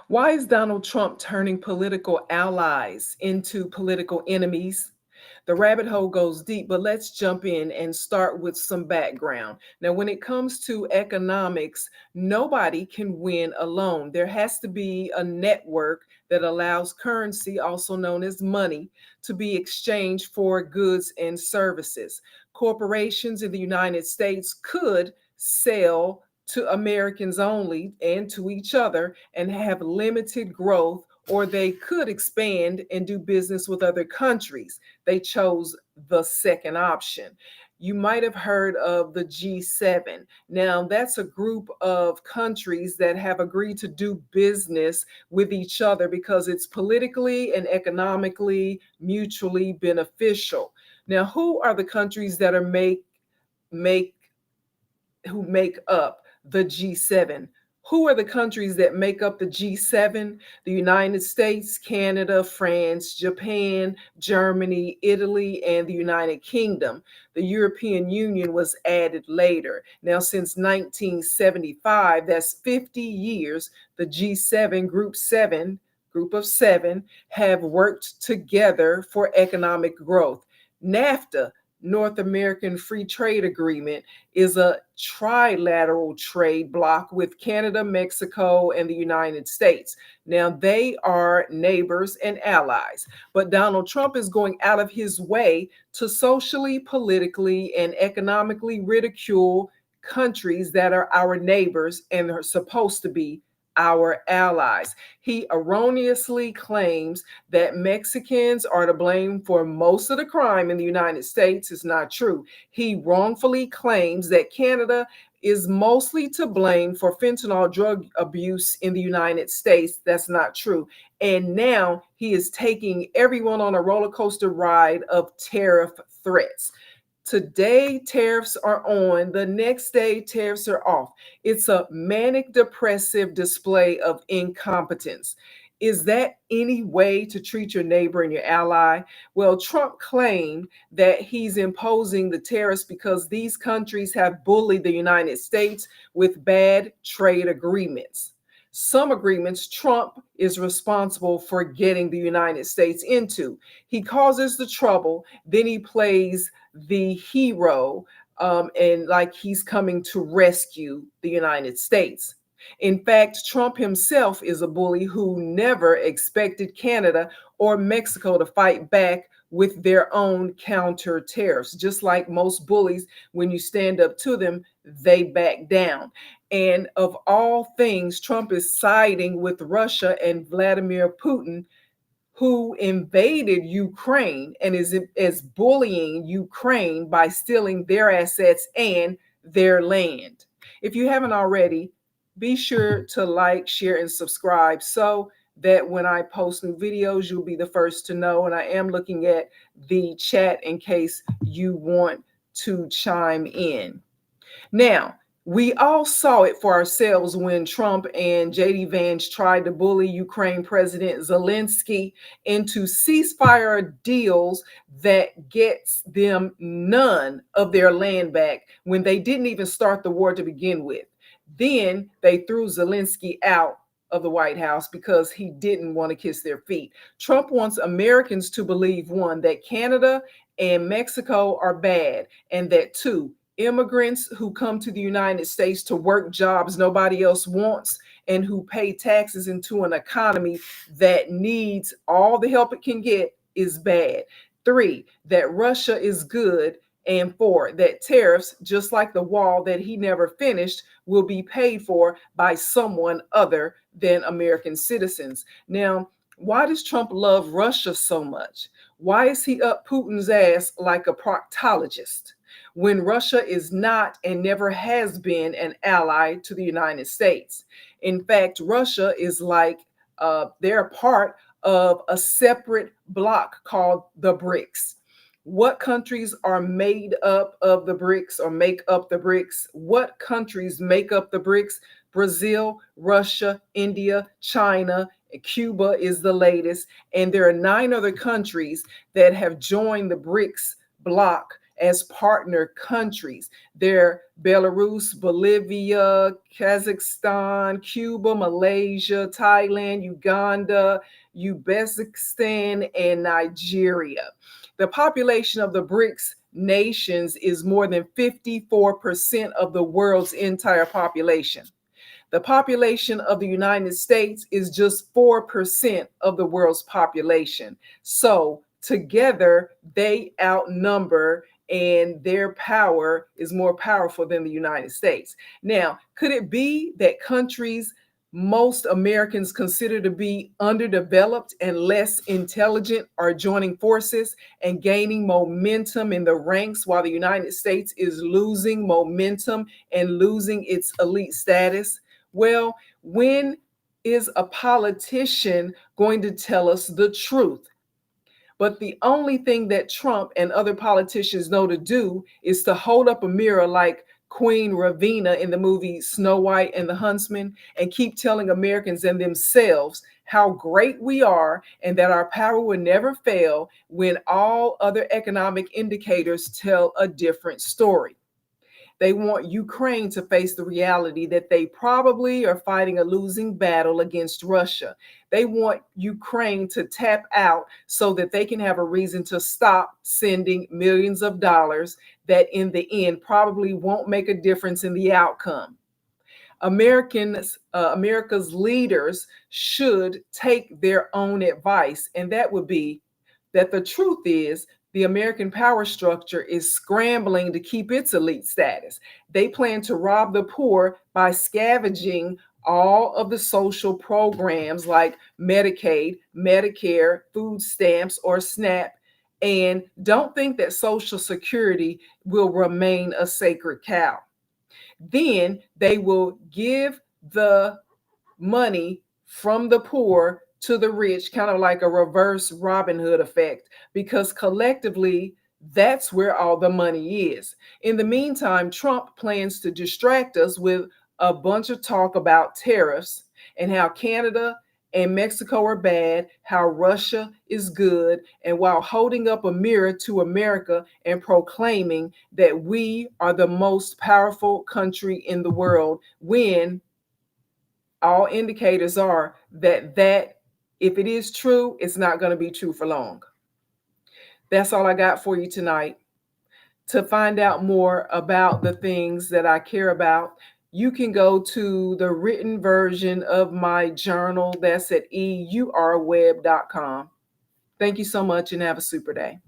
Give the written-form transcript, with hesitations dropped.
Why is Donald Trump turning political allies into political enemies? The rabbit hole goes deep, but let's jump in and start with some background. Now, when it comes to economics, nobody can win alone. There has to be a network that allows currency, also known as money, to be exchanged for goods and services. Corporations in the United States could sell to Americans only and to each other and have limited growth, or they could expand and do business with other countries. They chose the second option. You might have heard of the G7. Now, that's a group of countries that have agreed to do business with each other because it's politically and economically mutually beneficial. Now, who are the countries that are make who make up the G7? Who are the countries that make up the G7? The United States, Canada, France, Japan, Germany, Italy, and the United Kingdom. The European Union was added later. Now, since 1975, that's 50 years, the G7, group of seven, have worked together for economic growth. NAFTA, North American Free Trade Agreement, is a trilateral trade bloc with Canada, Mexico, and the United States. Now, they are neighbors and allies, but Donald Trump is going out of his way to socially, politically, and economically ridicule countries that are our neighbors and are supposed to be our allies. He erroneously claims that Mexicans are to blame for most of the crime in the United States. It's not true. He wrongfully claims that Canada is mostly to blame for fentanyl drug abuse in the United States. That's not true. And now he is taking everyone on a roller coaster ride of tariff threats. Today, tariffs are on. The next day, tariffs are off. It's a manic depressive display of incompetence. Is that any way to treat your neighbor and your ally? Well, Trump claimed that he's imposing the tariffs because these countries have bullied the United States with bad trade agreements. Some agreements Trump is responsible for getting the United States into. He causes the trouble, then he plays the hero, and like he's coming to rescue the United States. In fact, Trump himself is a bully who never expected Canada or Mexico to fight back with their own counter tariffs. Just like most bullies, when you stand up to them, they back down. And of all things, Trump is siding with Russia and Vladimir Putin, who invaded Ukraine and is bullying Ukraine by stealing their assets and their land. If you haven't already, be sure to like, share, and subscribe so that when I post new videos, you'll be the first to know. And I am looking at the chat in case you want to chime in. Now, we all saw it for ourselves when Trump and JD Vance tried to bully Ukraine President Zelensky into ceasefire deals that gets them none of their land back when they didn't even start the war to begin with. Then they threw Zelensky out of the White House because he didn't want to kiss their feet. Trump wants Americans to believe, one, that Canada and Mexico are bad, and that two, immigrants who come to the United States to work jobs nobody else wants and who pay taxes into an economy that needs all the help it can get is bad. Three, that Russia is good. And four, that tariffs, just like the wall that he never finished, will be paid for by someone other than American citizens. Now, why does Trump love Russia so much? Why is he up Putin's ass like a proctologist when Russia is not and never has been an ally to the United States? In fact, Russia is like they're part of a separate bloc called the BRICS. What countries are made up of the BRICS or make up the BRICS? What countries make up the BRICS? Brazil, Russia, India, China, Cuba is the latest. And there are 9 other countries that have joined the BRICS bloc as partner countries. They're Belarus, Bolivia, Kazakhstan, Cuba, Malaysia, Thailand, Uganda, Uzbekistan, and Nigeria. The population of the BRICS nations is more than 54% of the world's entire population. The population of the United States is just 4% of the world's population. So together, they outnumber, and their power is more powerful than the United States. Now, could it be that countries most Americans consider to be underdeveloped and less intelligent are joining forces and gaining momentum in the ranks, while the United States is losing momentum and losing its elite status? Well, when is a politician going to tell us the truth? But the only thing that Trump and other politicians know to do is to hold up a mirror like Queen Ravenna in the movie Snow White and the Huntsman and keep telling Americans and themselves how great we are and that our power will never fail, when all other economic indicators tell a different story. They want Ukraine to face the reality that they probably are fighting a losing battle against Russia. They want Ukraine to tap out so that they can have a reason to stop sending millions of dollars that in the end probably won't make a difference in the outcome. America's leaders should take their own advice, and that would be that the truth is the American power structure is scrambling to keep its elite status. They plan to rob the poor by scavenging all of the social programs like Medicaid, Medicare, food stamps, or SNAP, and don't think that Social Security will remain a sacred cow. Then they will give the money from the poor to the rich, kind of like a reverse Robin Hood effect, because collectively, that's where all the money is. In the meantime, Trump plans to distract us with a bunch of talk about tariffs and how Canada and Mexico are bad, how Russia is good, and while holding up a mirror to America and proclaiming that we are the most powerful country in the world, when all indicators are that if it is true, it's not going to be true for long. That's all I got for you tonight. To find out more about the things that I care about, you can go to the written version of my journal. That's at eurweb.com. Thank you so much and have a super day.